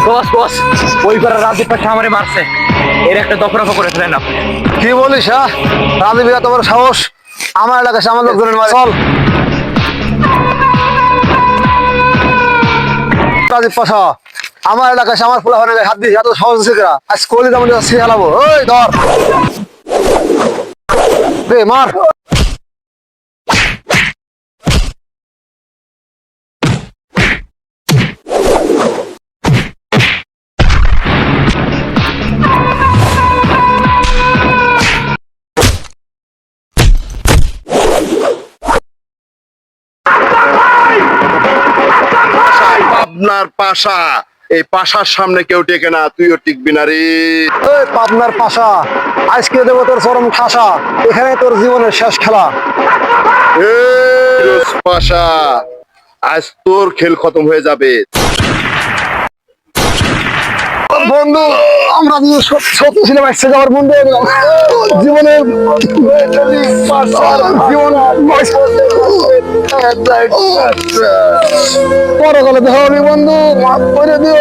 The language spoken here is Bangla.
বস বস, ওই করে রাজীব পাশা আমারে মারছে, এর একটা দফরফা করে ফেলেন আপনি। কি বলিস? হ্যাঁ, রাজীব এত বড় সাহস আমার এলাকায় আমার লোকজনের মাঝে? চল রাজীব পাশা, আমার এলাকায় আমার ফুলা হয়ে হাত দিয়ে এত সাহস আছে কেরা? আজ কলি দাম খেলাবো। ওই ধর দে, মার। পাবনার পাশা, এই পাশার সামনে কেউ টেকে না, তুইও টিকবি না রে। ওই পাবনার পাশা, আজকে দেবো তোর চরম ঠাসা, এখানে তোর জীবনের শেষ খেলা। ফিরোজ পাশা, আজ তোর খেল খতম হয়ে যাবে। বন্ধু, আমরা সত্যি ছিলাম একসাথে, আমার বন্ধু জীবনের জীবন পরে গেলে দেখা হবে বন্ধু, মাফ করে দিও।